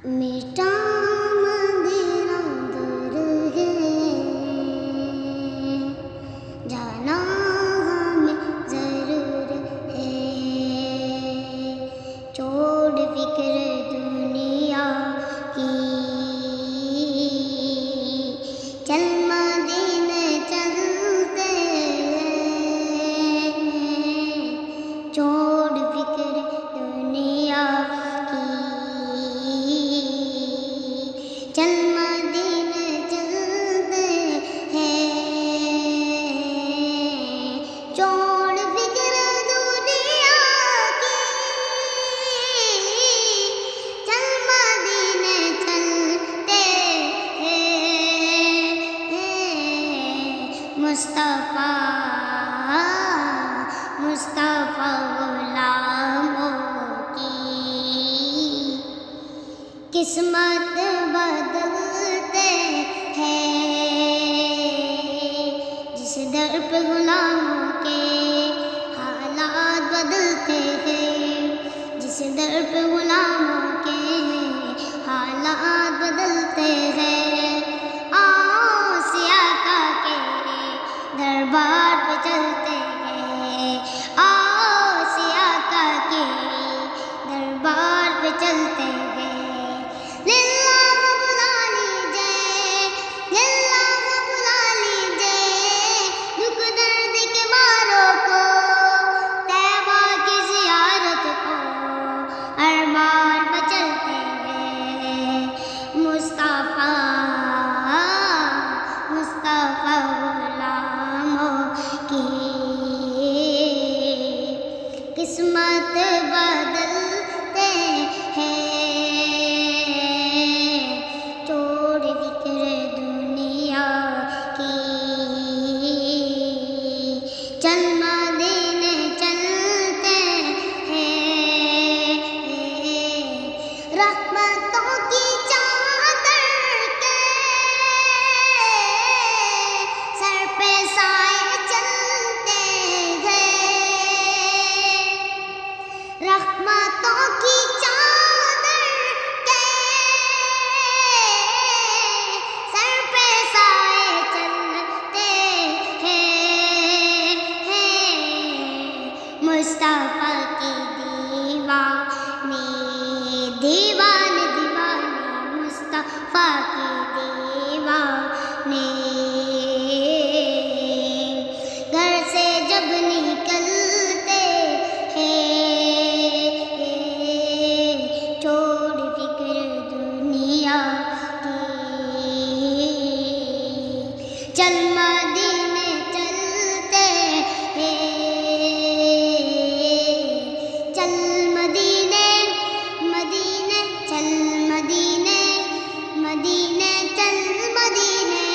میٹھا مدینہ دور ہے، جانا ہمیں ضرور ہے، چھوڑ فکر دنیا کی، چل مدینے چلتے ہیں، چھوڑ فکر دنیا کی، چل مدینے چلتے ہیں، چھوڑ فکر دنیا کی، چل مدینے چلتے ہیں، مصطفیٰ مصطفیٰ غلاموں کی قسمت بدلتے ہیں، جس در پہ غلاموں کے حالات بدلتے ہیں، جس در پہ غلاموں کے حالات بدلتے ہیں، آؤ سیاقہ کے دربار پہ چلتے ہیں، آؤ سیاقہ کے دربار پہ چلتے ہیں، للہ بلا لیجئے، للہ بلا لیجئے، دکھ درد کے ماروں کو، طیبہ کی زیارت کو، ارمان پہ چلتے ہیں، مصطفیٰ مصطفیٰ غلاموں کی قسمت بدلتے ہیں، چھوڑ فکر دنیا کی، چل مدینے چلتے ہیں، رحمتوں کی چادر کے سر پہ سائے چلتے ہیں، رحمتوں کی چادر کے سر پہ سائے چلتے ہیں، مصطفیٰ کی دیوانے دیوانے دیوانے، مصطفیٰ کی دیوانے، گھر سے جب نکلتے ہیں، چھوڑ فکر دنیا کی، چل مدینے چلتے ہیں، چل مدینے مدینے چل مدینے مدینے چل مدینے،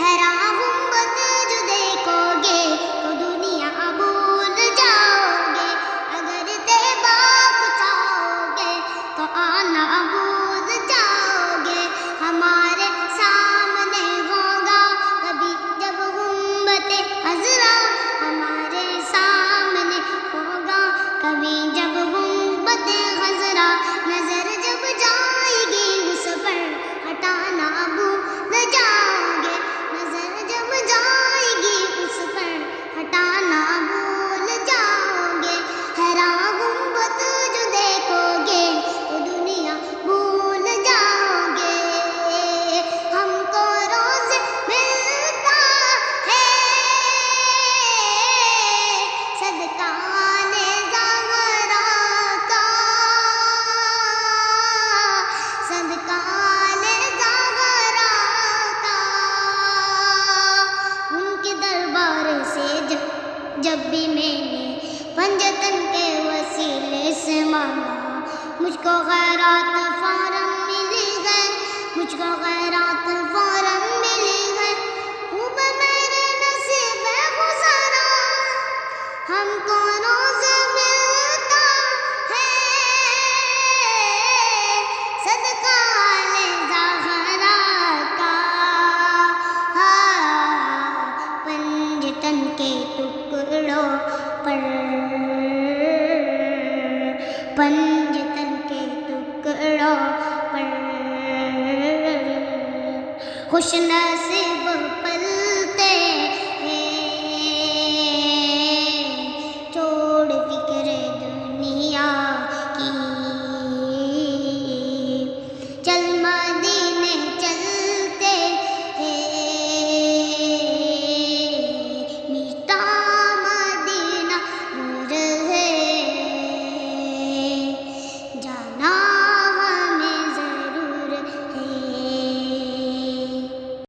حیران گنبد جو دیکھو گے تو دنیا بھول جاؤ گے، اگر طیبہ کو چاہو گے تو آنا بھول جاؤ گے، ہمارے سامنے ہوگا کبھی جب گنبد خضرا، ہمارے سامنے ہوگا کبھی جب گنبد خضرا، نظر جب جائے گی اس پر ہٹانا بھول جاؤ گے، نظر جب جائے گی اس پر ہٹانا بھول جاؤ گے، حیران گنبد جو دیکھو گے تو دنیا بھول جاؤ گے، ہم کو روز ملتا ہے صدقہ آنے زہرا کا، صدقہ آنے زہرا کا، ان کے دربار سے جب بھی میں نے پنجتن کے وسیلے سے مانگا، مجھ کو خیرات فوراً ملی ہے، مجھ کو خیرات فوراً ملی ہے، خوب میرے نصیب گزرا، ہم کو روز ملتا ہے صدقہ آلِ زہرا کا، پنجتن کے ٹکڑوں پر، پنجتن کے ٹکڑوں خوش نصیب